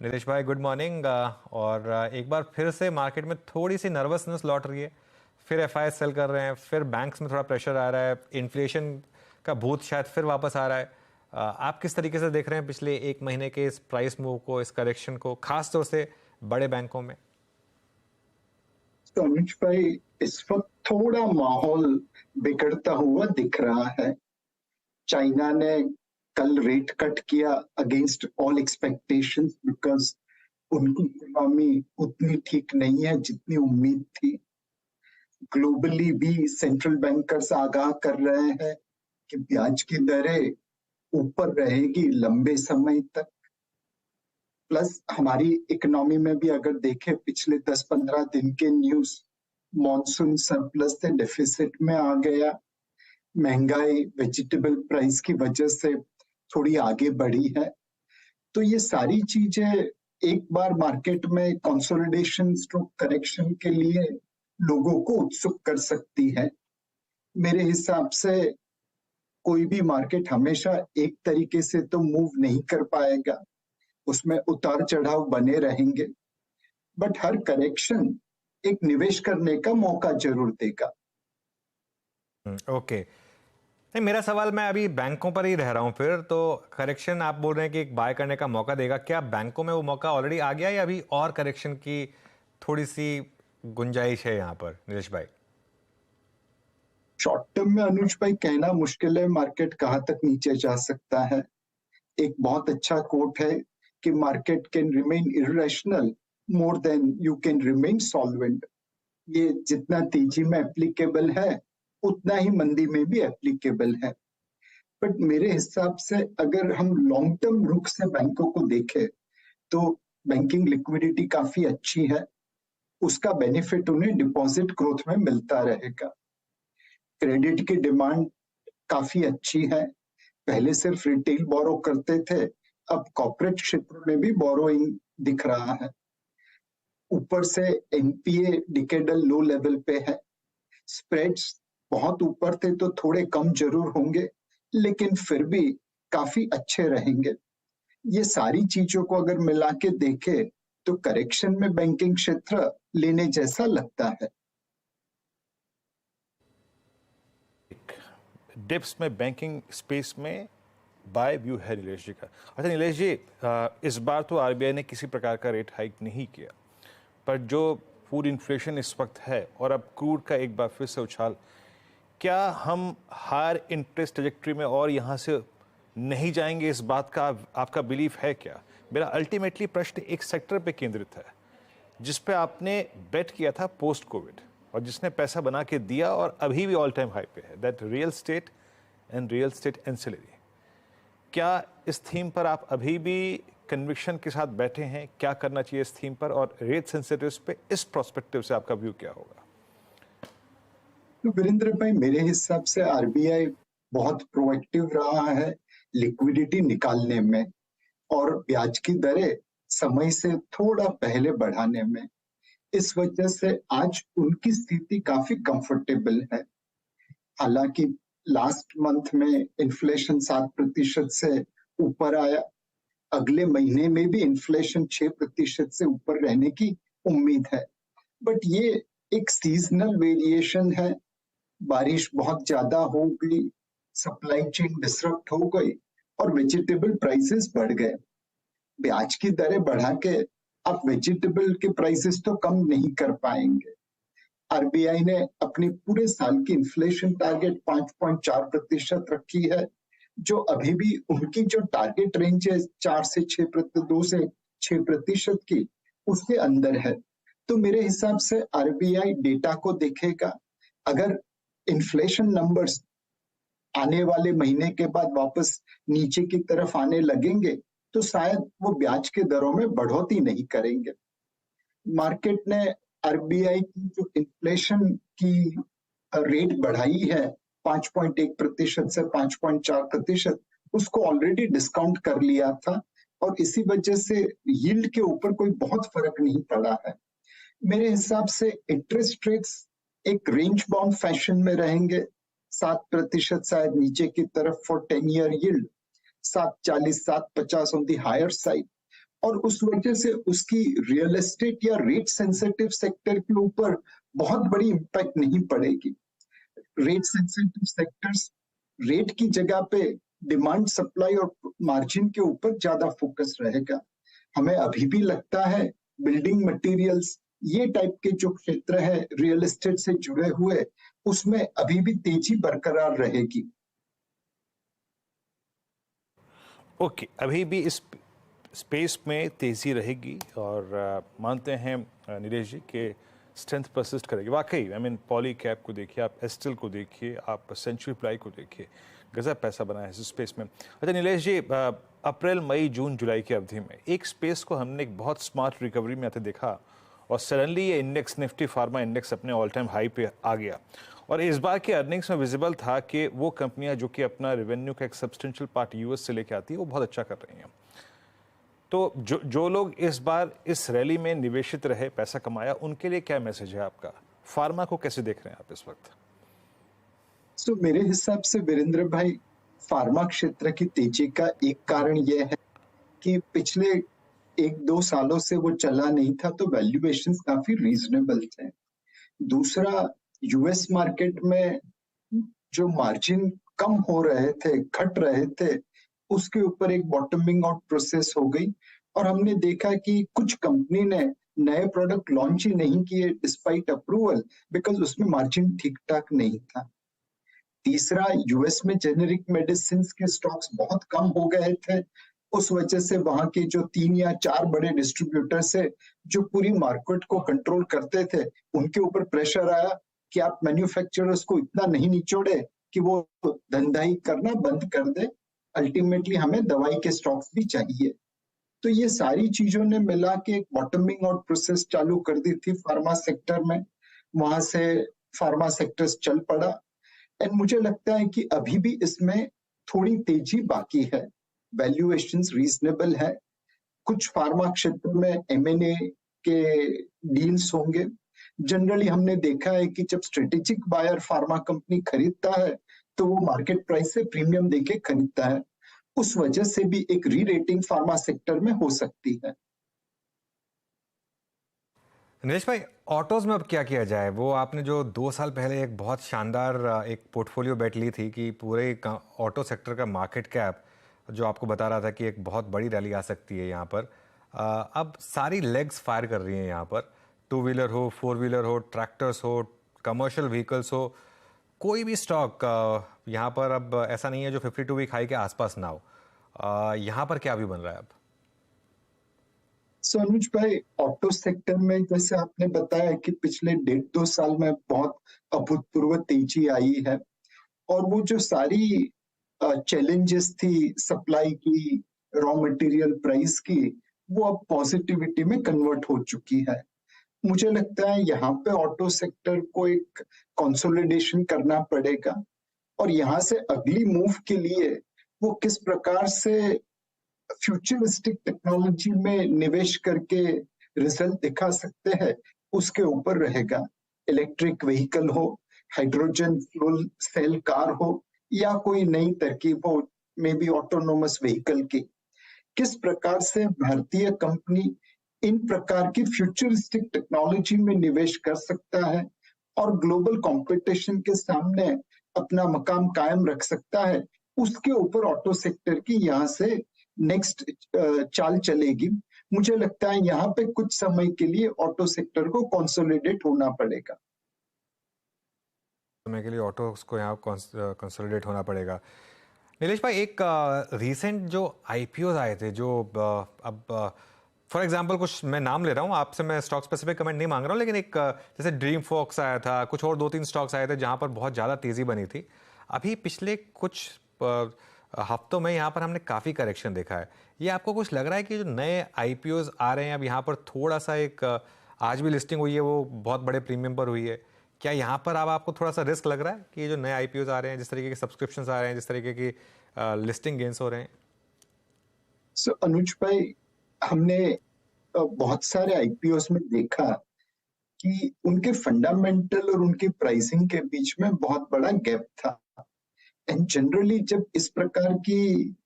नीलेश भाई good morning. और एक बार फिर से मार्केट में थोड़ी सी नर्वसनेस लौट रही है। फिर एफआईआई सेल कर रहे हैं, फिर बैंक्स में थोड़ा प्रेशर आ रहा है, इन्फ्लेशन का भूत शायद फिर वापस आ रहा है। आप किस तरीके से देख रहे हैं पिछले एक महीने के इस प्राइस मूव को, इस करेक्शन को, खास तौर से बड़े बैंकों में? तो अनुज भाई, इस वक्त थोड़ा माहौल बिगड़ता हुआ दिख रहा है। चाइना ने कल रेट कट किया अगेंस्ट ऑल एक्सपेक्टेशंस बिकॉज उनकी इकोनॉमी उतनी ठीक नहीं है जितनी उम्मीद थी। ग्लोबली भी सेंट्रल बैंकर्स आगाह कर रहे हैं कि ब्याज की दरें ऊपर रहेगी लंबे समय तक। प्लस हमारी इकोनॉमी में भी अगर देखें पिछले 10-15 दिन के न्यूज, मॉनसून सरप्लस से डेफिसिट में आ गया, महंगाई वेजिटेबल प्राइस की वजह से थोड़ी आगे बढ़ी है। तो ये सारी चीजें एक बार मार्केट में कंसोलिडेशन स्ट्रोक करेक्शन के लिए लोगों को उत्सुक कर सकती है। मेरे हिसाब से कोई भी मार्केट हमेशा एक तरीके से तो मूव नहीं कर पाएगा, उसमें उतार चढ़ाव बने रहेंगे, बट हर करेक्शन एक निवेश करने का मौका जरूर देगा। ओके। नहीं, मेरा सवाल, मैं अभी बैंकों पर ही रह रहा हूँ। फिर तो करेक्शन आप बोल रहे हैं कि एक बाय करने का मौका देगा, क्या बैंकों में वो मौका ऑलरेडी आ गया या अभी और करेक्शन की थोड़ी सी गुंजाइश है यहाँ पर, नीलेश भाई? शॉर्ट टर्म में अनुज भाई कहना मुश्किल है मार्केट कहाँ तक नीचे जा सकता है। एक बहुत अच्छा कोट है कि market can remain irrational more than you can remain solvent. ये जितना तेजी में एप्लीकेबल है उतना ही मंदी में भी एप्लीकेबल है। बट मेरे हिसाब से अगर हम लॉन्ग टर्म रुख से बैंकों को देखें तो बैंकिंग लिक्विडिटी काफी अच्छी है, उसका बेनिफिट उन्हें डिपॉजिट ग्रोथ में मिलता रहेगा। क्रेडिट की डिमांड काफी अच्छी है, पहले सिर्फ रिटेल बोरो करते थे, अब कॉर्पोरेट क्षेत्र में भी बोरोइंग दिख रहा है। ऊपर से एनपीए डिकेडल लो लेवल पे है, स्प्रेड्स बहुत ऊपर थे तो थोड़े कम जरूर होंगे लेकिन फिर भी काफी अच्छे रहेंगे। ये सारी चीजों को अगर मिला के देखे तो करेक्शन में बैंकिंग क्षेत्र लेने जैसा लगता है। डिप्स में बैंकिंग स्पेस में बाय व्यू है नीलेश जी का। अच्छा नीलेश जी, इस बार तो आरबीआई ने किसी प्रकार का रेट हाइक नहीं किया, पर जो फूड इन्फ्लेशन इस वक्त है और अब क्रूड का एक बार फिर से उछाल, क्या हम हायर इंटरेस्ट ट्रजेक्टरी में और यहाँ से नहीं जाएंगे? इस बात का आपका बिलीफ है क्या? मेरा अल्टीमेटली प्रश्न एक सेक्टर पे केंद्रित है जिस पे आपने बेट किया था पोस्ट कोविड और जिसने पैसा बना के दिया और अभी भी ऑल टाइम हाई पे है, that real estate and real estate ancillary. क्या इस थीम पर आप अभी भी कन्विक्शन के साथ बैठे हैं? क्या करना चाहिए इस थीम पर, और रेट सेंसिटिव्स पे इस प्रोस्पेक्टिव से आपका व्यू क्या होगा? तो वीरेंद्र भाई, मेरे हिसाब से आरबीआई बहुत प्रोएक्टिव रहा है लिक्विडिटी निकालने में और ब्याज की दरें समय से थोड़ा पहले बढ़ाने में। इस वजह से आज उनकी स्थिति काफी कंफर्टेबल है। हालांकि लास्ट मंथ में इन्फ्लेशन 7% से ऊपर आया, अगले महीने में भी इन्फ्लेशन 6% से ऊपर रहने की उम्मीद है, बट ये एक सीजनल वेरिएशन है। बारिश बहुत ज्यादा हो गई, सप्लाई चेन डिसरप्ट हो गई और वेजिटेबल प्राइसेस बढ़ गए। ब्याज की दरें बढ़ा के आप वेजिटेबल के प्राइसेस तो कम नहीं कर पाएंगे। आरबीआई ने अपनी पूरे साल की इन्फ्लेशन टारगेट 5.4% रखी है, जो अभी भी उनकी जो टारगेट रेंज है 2 से 6% की, उसके अंदर है। तो मेरे हिसाब से आरबीआई डेटा को देखेगा। अगर इन्फ्लेशन नंबर्स आने वाले महीने के बाद वापस नीचे की तरफ आने लगेंगे तो शायद वो ब्याज के दरों में बढ़ोतरी नहीं करेंगे। मार्केट ने आरबीआई की जो इन्फ्लेशन की रेट बढ़ाई है 5.1% से 5.4%, उसको ऑलरेडी डिस्काउंट कर लिया था और इसी वजह से यील्ड के ऊपर कोई बहुत फर्क नहीं पड़ा है। मेरे हिसाब से इंटरेस्ट रेट्स एक रेंज बाउंड फैशन में रहेंगे, 7% शायद नीचे की तरफ for 10 year yield, 7.40 7.50 on the higher side, और उस वजह से उसकी रियल एस्टेट या रेट सेंसिटिव सेक्टर के ऊपर बहुत बड़ी इम्पैक्ट नहीं पड़ेगी। रेट सेंसिटिव सेक्टर्स रेट की जगह पे डिमांड, सप्लाई और मार्जिन के ऊपर ज्यादा फोकस रहेगा। हमें अभी भी लगता है बिल्डिंग मटेरियल्स, ये टाइप के जो क्षेत्र है रियल एस्टेट से जुड़े हुए, उसमें अभी भी तेजी बरकरार रहेगी। ओके, अभी भी इस स्पेस में तेज़ी रहेगी और मानते हैं नीलेश जी कि स्ट्रेंथ परसिस्ट करेगी। वाकई आई मीन पॉली कैप को देखिए, आप एस्टिल को देखिए, आप सेंचुरी प्लाई को देखिए, गजब पैसा बना है इस स्पेस में। अच्छा नीलेश जी, अप्रैल मई जून जुलाई की अवधि में एक स्पेस को हमने एक बहुत स्मार्ट रिकवरी में आते देखा और सडनली ये इंडेक्स, निफ्टी फार्मा इंडेक्स अपने ऑल टाइम हाई पे आ गया और इस बार के अर्निंग्स में विजिबल था कि वो कंपनियां जो कि अपना रेवेन्यू का एक सब्सटेंशियल पार्ट यूएस से लेके आती है वो बहुत अच्छा कर रही हैं। तो जो लोग इस बार इस रैली में निवेशित रहे, पैसा कमाया, उनके लिए क्या मैसेज है आपका? फार्मा को कैसे देख रहे हैं आप इस वक्त? मेरे हिसाब से वीरेंद्र भाई, फार्मा क्षेत्र की तेजी का एक कारण यह है कि पिछले 1-2 सालों से वो चला नहीं था, तो वैल्यूएशंस काफी रीजनेबल थे। दूसरा, यूएस मार्केट में जो मार्जिन कम हो रहे थे, घट रहे थे, उसके ऊपर एक बॉटमिंग आउट प्रोसेस हो गई और हमने देखा कि कुछ कंपनी ने नए प्रोडक्ट लॉन्च ही नहीं किए डिस्पाइट अप्रूवल, बिकॉज उसमें मार्जिन ठीक ठाक नहीं था। तीसरा, यूएस में जेनेरिक मेडिसिन के स्टॉक्स बहुत कम हो गए थे, उस वजह से वहां के जो 3 या 4 बड़े डिस्ट्रीब्यूटर्स है जो पूरी मार्केट को कंट्रोल करते थे, उनके ऊपर प्रेशर आया कि आप मैन्युफैक्चरर्स को इतना नहीं निचोड़े कि वो धंधाई करना बंद कर दे, अल्टीमेटली हमें दवाई के स्टॉक्स भी चाहिए। तो ये सारी चीजों ने मिला के एक बॉटमिंग आउट प्रोसेस चालू कर दी थी फार्मा सेक्टर में। वहां से फार्मा सेक्टर्स चल पड़ा एंड मुझे लगता है कि अभी भी इसमें थोड़ी तेजी बाकी है। वैल्यूएशंस रीजनेबल है। कुछ फार्मा क्षेत्र में एमएनए के डील्स होंगे। जनरली हमने देखा है कि जब स्ट्रेटेजिक बायर फार्मा कंपनी खरीदता है तो वो मार्केट प्राइस से प्रीमियम देके खरीदता है। उस वजह से भी एक री रेटिंग फार्मा सेक्टर में हो सकती है। नीलेश भाई, ऑटोज में अब क्या किया जाए? वो आपने जो 2 साल पहले एक बहुत शानदार एक पोर्टफोलियो बेट ली थी कि पूरे ऑटो सेक्टर का मार्केट कैप जो आपको बता रहा था कि एक बहुत बड़ी रैली आ सकती है यहाँ पर, अब सारी लेग्स फायर कर रही हैं यहाँ पर। 2 व्हीलर हो, 4 व्हीलर हो, ट्रैक्टर्स हो, कमर्शियल व्हीकल्स हो, कोई भी स्टॉक यहाँ पर अब ऐसा नहीं है जो 52 वीक हाई के आसपास ना हो। यहाँ पर क्या भी बन रहा है अब? अनुज भाई, ऑटो सेक्टर में जैसे आपने बताया कि पिछले 1.5-2 साल में बहुत अभूतपूर्व तेजी आई है और वो जो सारी चैलेंजेस थी सप्लाई की, रॉ मटेरियल प्राइस की, वो अब पॉजिटिविटी में कन्वर्ट हो चुकी है। मुझे लगता है यहाँ पे ऑटो सेक्टर को एक कंसोलिडेशन करना पड़ेगा और यहाँ से अगली मूव के लिए वो किस प्रकार से फ्यूचरिस्टिक टेक्नोलॉजी में निवेश करके रिजल्ट दिखा सकते हैं, उसके ऊपर रहेगा। इलेक्ट्रिक व्हीकल हो, हाइड्रोजन फ्यूल सेल कार हो या कोई नई तरकीब हो, मे बी ऑटोनोमस व्हीकल की, किस प्रकार से भारतीय कंपनी इन प्रकार की फ्यूचरिस्टिक टेक्नोलॉजी में निवेश कर सकता है और ग्लोबल कंपटीशन के सामने अपना मकाम कायम रख सकता है, उसके ऊपर ऑटो सेक्टर की यहाँ से नेक्स्ट चाल चलेगी। मुझे लगता है यहाँ पे कुछ समय के लिए ऑटो सेक्टर को कंसोलिडेट होना पड़ेगा। समय के लिए ऑटो को यहाँ कंसोलिडेट होना पड़ेगा। नीलेश भाई, एक रीसेंट जो आईपीओ आए थे जो अब फॉर एग्जांपल कुछ मैं नाम ले रहा हूँ, आपसे मैं स्टॉक स्पेसिफिक कमेंट नहीं मांग रहा हूँ, लेकिन एक जैसे ड्रीम फॉक्स आया था, कुछ और 2-3 स्टॉक्स आए थे जहाँ पर बहुत ज़्यादा तेज़ी बनी थी। अभी पिछले कुछ हफ्तों में यहाँ पर हमने काफ़ी करेक्शन देखा है। ये आपको कुछ लग रहा है कि जो नए आईपीओज आ रहे हैं अब यहाँ पर थोड़ा सा एक आज भी लिस्टिंग हुई है वो बहुत बड़े प्रीमियम पर हुई है, क्या यहाँ पर अब आपको थोड़ा सा रिस्क लग रहा है कि ये जो नए आईपीओज आ रहे हैं, जिस तरीके के सब्सक्रिप्शंस आ रहे हैं, जिस तरीके की लिस्टिंग गेन्स हो रहे हैं? अनुज भाई, हमने बहुत सारे आईपीओस में देखा कि उनके फंडामेंटल और उनकी प्राइसिंग के बीच में बहुत बड़ा गैप था एंड जनरली जब इस प्रकार की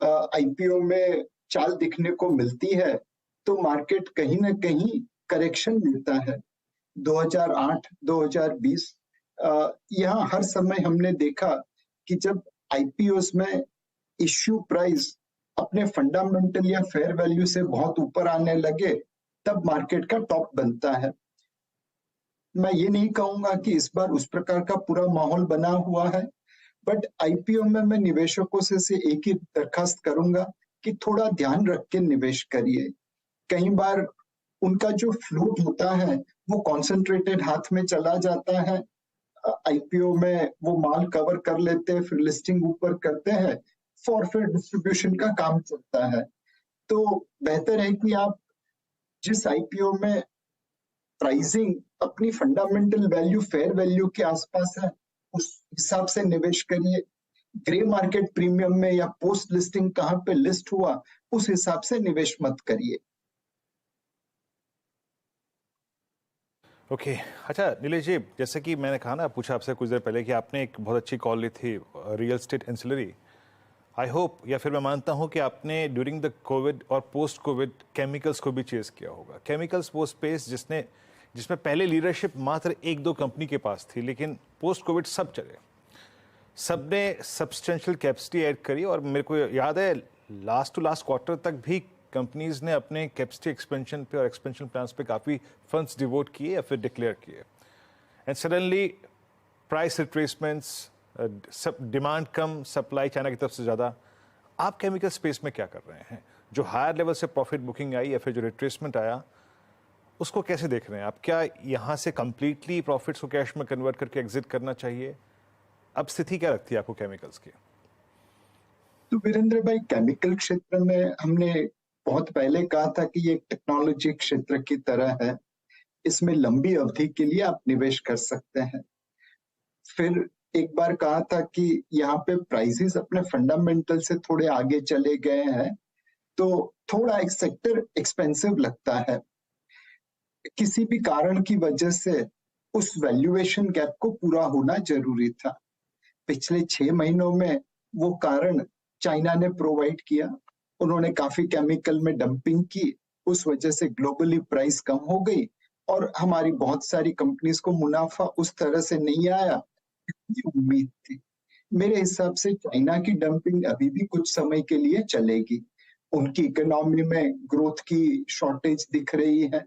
आईपीओ में चाल दिखने को मिलती है तो मार्केट कहीं ना कहीं करेक्शन मिलता है। 2008, 2020 यहाँ हर समय हमने देखा कि जब आईपीओस में इश्यू प्राइस अपने फंडामेंटल या फेयर वैल्यू से बहुत ऊपर आने लगे तब मार्केट का टॉप बनता है। मैं ये नहीं कहूंगा कि इस बार उस प्रकार का पूरा माहौल बना हुआ है, बट आईपीओ में मैं निवेशकों से एक ही दरखास्त करूंगा कि थोड़ा ध्यान रख के निवेश करिए। कई बार उनका जो फ्लोट होता है वो कॉन्सेंट्रेटेड हाथ में चला जाता है। आईपीओ में वो माल कवर कर लेते हैं, फिर लिस्टिंग ऊपर करते हैं, फॉरफेट डिस्ट्रीब्यूशन का काम चलता है। तो बेहतर है कि आप जिस आईपीओ में प्राइसिंग अपनी फंडामेंटल वैल्यू फेयर वैल्यू के आसपास है उस हिसाब से निवेश करिए। ग्रे मार्केट प्रीमियम में या पोस्ट लिस्टिंग कहां पे लिस्ट हुआ उस हिसाब से निवेश मत करिए। ओके अच्छा नीलेश जी, जैसे कि मैंने कहा ना, पूछा आपसे कुछ देर पहले कि आपने एक बहुत अच्छी कॉल ली थी real estate ancillary. I hope या फिर मैं मानता हूं कि आपने ड्यूरिंग द कोविड और पोस्ट कोविड केमिकल्स को भी चेस किया होगा। केमिकल्स वो स्पेस जिसमें पहले लीडरशिप मात्र एक दो कंपनी के पास थी, लेकिन पोस्ट कोविड सब चले, सबने सब्सटेंशियल कैपेसिटी ऐड करी और मेरे को याद है लास्ट टू लास्ट क्वार्टर तक भी कंपनीज ने अपने कैपेसिटी एक्सपेंशन पे और एक्सपेंशन प्लान्स पे काफ़ी फंड्स डिवोट किए या फिर डिक्लेयर किए, एंड सडनली प्राइस रिट्रेसमेंट्स, सब डिमांड कम, सप्लाई चाइना की तरफ से ज़्यादा। आप केमिकल स्पेस में क्या कर रहे हैं? जो हायर लेवल से प्रॉफिट बुकिंग आई या फिर जो रिट्रेसमेंट आया उसको कैसे देख रहे हैं आप? क्या यहाँ से कंप्लीटली प्रॉफिट्स को कैश में कन्वर्ट करके एग्जिट करना चाहिए? अब स्थिति क्या लगती है आपको केमिकल्स की? तो वीरेंद्र भाई, केमिकल क्षेत्र में हमने बहुत पहले कहा था कि ये एक टेक्नोलॉजी क्षेत्र की तरह है, इसमें लंबी अवधि के लिए आप निवेश कर सकते हैं। फिर एक बार कहा था कि यहाँ पे प्राइसेस अपने फंडामेंटल से थोड़े आगे चले गए हैं तो थोड़ा एक सेक्टर एक्सपेंसिव लगता है। किसी भी कारण की वजह से उस वैल्यूएशन गैप को पूरा होना जरूरी था। पिछले 6 महीनों में वो कारण चाइना ने प्रोवाइड किया। उन्होंने काफी केमिकल में डंपिंग की, उस वजह से ग्लोबली प्राइस कम हो गई और हमारी बहुत सारी कंपनीज को मुनाफा उस तरह से नहीं आया जितनी उम्मीद थी। मेरे हिसाब से चाइना की डंपिंग अभी भी कुछ समय के लिए चलेगी। उनकी इकोनॉमी में ग्रोथ की शॉर्टेज दिख रही है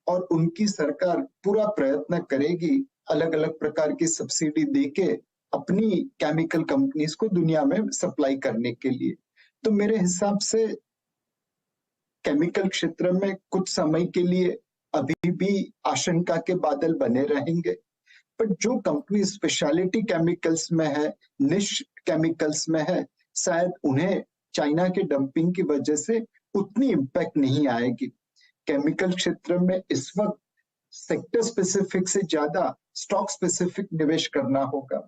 और उनकी सरकार पूरा प्रयत्न करेगी अलग अलग प्रकार की सब्सिडी देके अपनी केमिकल कंपनीज को दुनिया में सप्लाई करने के लिए। तो मेरे हिसाब से केमिकल क्षेत्र में कुछ समय के लिए अभी भी आशंका के बादल बने रहेंगे, पर जो कंपनी स्पेशलिटी केमिकल्स में है, निश केमिकल्स में है, शायद उन्हें चाइना के डंपिंग की वजह से उतनी इम्पैक्ट नहीं आएगी। केमिकल क्षेत्र में इस वक्त सेक्टर स्पेसिफिक से ज्यादा स्टॉक स्पेसिफिक निवेश करना होगा।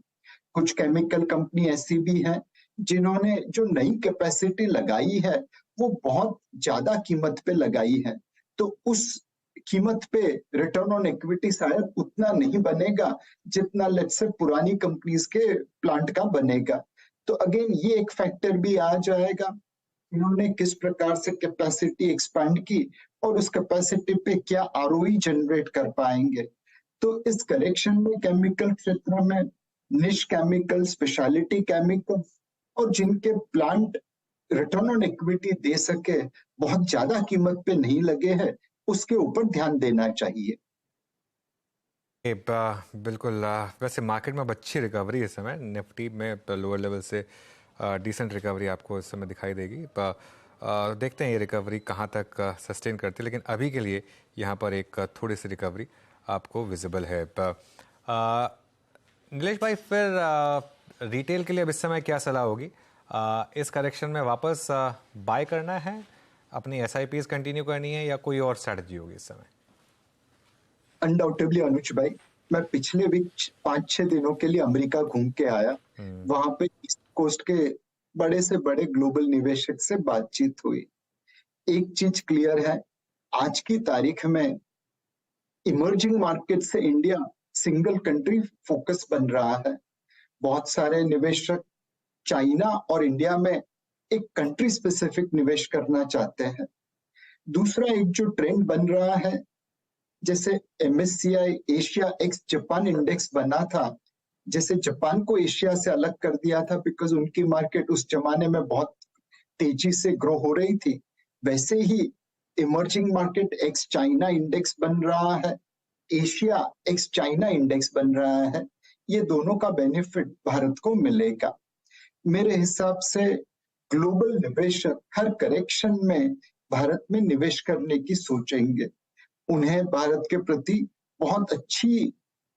कुछ केमिकल कंपनी ऐसी भी हैं जिन्होंने जो नई कैपेसिटी लगाई है वो बहुत ज्यादा कीमत पे लगाई है, तो उस कीमत पे रिटर्न ऑन इक्विटी शायद उतना नहीं बनेगा जितना लेट्स से पुरानी कंपनीज के प्लांट का बनेगा। तो अगेन ये एक फैक्टर भी आ जाएगा, इन्होंने किस प्रकार से कैपेसिटी एक्सपैंड की और उस कैपेसिटी पे क्या आरओई जनरेट कर पाएंगे। तो इस करेक्शन में केमिकल क्षेत्र में निश केमिकल, स्पेशलिटी केमिकल और जिनके प्लांट रिटर्न ऑन इक्विटी दे सके, बहुत ज्यादा कीमत पे नहीं लगे हैं, उसके ऊपर ध्यान देना चाहिए। बिल्कुल। वैसे मार्केट में अच्छी रिकवरी इस समय, निफ्टी में लोअर लेवल से डिसेंट रिकवरी आपको इस समय दिखाई देगी। देखते हैं ये रिकवरी कहाँ तक सस्टेन करती है, लेकिन अभी के लिए यहाँ पर एक थोड़ी सी रिकवरी आपको विजिबल है। नीलेश भाई, फिर रिटेल के लिए अब इस समय क्या सलाह होगी? इस करेक्शन में वापस बाय करना है, अपनी SIPs कंटिन्यू करनी है, या कोई और स्ट्रैटेजी होगी इस समय? अनडाउटेबली अनुज भाई, मैं पिछले वीक 5-6 दिनों के लिए अमेरिका घूम के आया। वहां पे ईस्ट कोस्ट के बड़े से बड़े ग्लोबल निवेशक से बातचीत हुई। एक चीज क्लियर है, आज की तारीख में इमर्जिंग मार्केट से इंडिया सिंगल कंट्री फोकस बन रहा है। बहुत सारे निवेशक चाइना और इंडिया में एक कंट्री स्पेसिफिक निवेश करना चाहते हैं। दूसरा एक जो ट्रेंड बन रहा है, जैसे MSCI Asia x Japan index बना था, जैसे जापान को एशिया से अलग कर दिया था बिकॉज उनकी मार्केट उस जमाने में बहुत तेजी से ग्रो हो रही थी, वैसे ही emerging market ex China index बन रहा है, एशिया एक्स चाइना इंडेक्स बन रहा है। ये दोनों का बेनिफिट भारत को मिलेगा। मेरे हिसाब से ग्लोबल निवेशक हर करेक्शन में भारत में निवेश करने की सोचेंगे। उन्हें भारत के प्रति बहुत अच्छी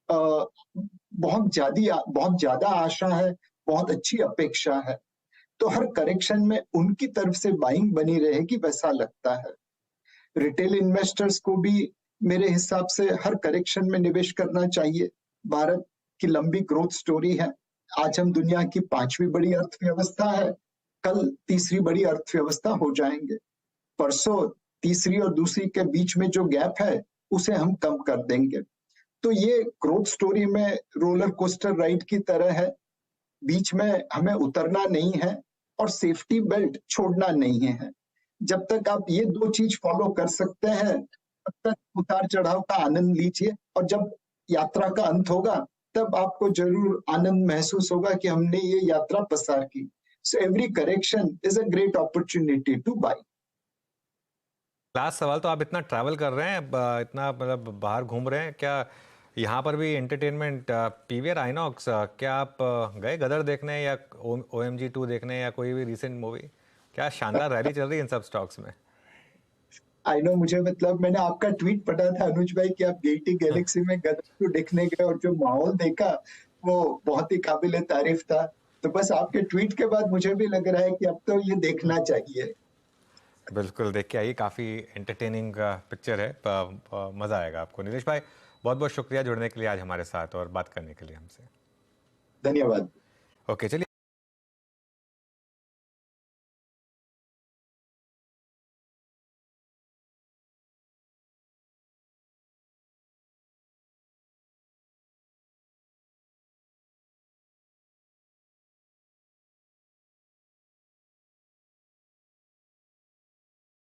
बहुत ज्यादा आशा है, बहुत अच्छी अपेक्षा है। तो हर करेक्शन में उनकी तरफ से बाइंग बनी रहेगी, वैसा लगता है। रिटेल इन्वेस्टर्स को भी मेरे हिसाब से हर करेक्शन में निवेश करना चाहिए। भारत की लंबी ग्रोथ स्टोरी है। आज हम दुनिया की 5वीं बड़ी अर्थव्यवस्था है, कल तीसरी बड़ी अर्थव्यवस्था हो जाएंगे। परसों तीसरी और दूसरी के बीच में जो गैप है उसे हम कम कर देंगे। तो ये ग्रोथ स्टोरी में रोलर कोस्टर राइड की तरह है, बीच में हमें उतरना नहीं है और सेफ्टी बेल्ट छोड़ना नहीं है। जब तक आप ये 2 चीज फॉलो कर सकते हैं, तब तक उतार चढ़ाव का आनंद लीजिए, और जब यात्रा का अंत होगा तब आपको जरूर आनंद महसूस होगा कि हमने ये यात्रा पसार की। So every correction is a great opportunity to buy. Last सवाल, तो आप इतना ट्रैवल कर रहे हैं, इतना मतलब बाहर घूम रहे हैं, क्या यहाँ पर भी एंटरटेनमेंट PVR आइनॉक्स, क्या आप गए गदर देखने या OMG 2 देखने या कोई भी रिसेंट मूवी? क्या शानदार रैली चल रही है इन सब स्टॉक्स में। आई नो, मुझे मतलब मैंने आपका ट्वीट पढ़ा था अनुज भाई कि आप गेटी गैलेक्सी में गदर को देखने गए और जो माहौल देखा वो बहुत ही काबिले तारीफ था। तो बस आपके ट्वीट के बाद मुझे भी लग रहा है कि अब तो ये देखना चाहिए। बिल्कुल, देख के आइए, काफ़ी एंटरटेनिंग पिक्चर है, मज़ा आएगा आपको। नीलेश भाई, बहुत बहुत शुक्रिया जुड़ने के लिए आज हमारे साथ और बात करने के लिए हमसे। धन्यवाद। ओके, चलिए।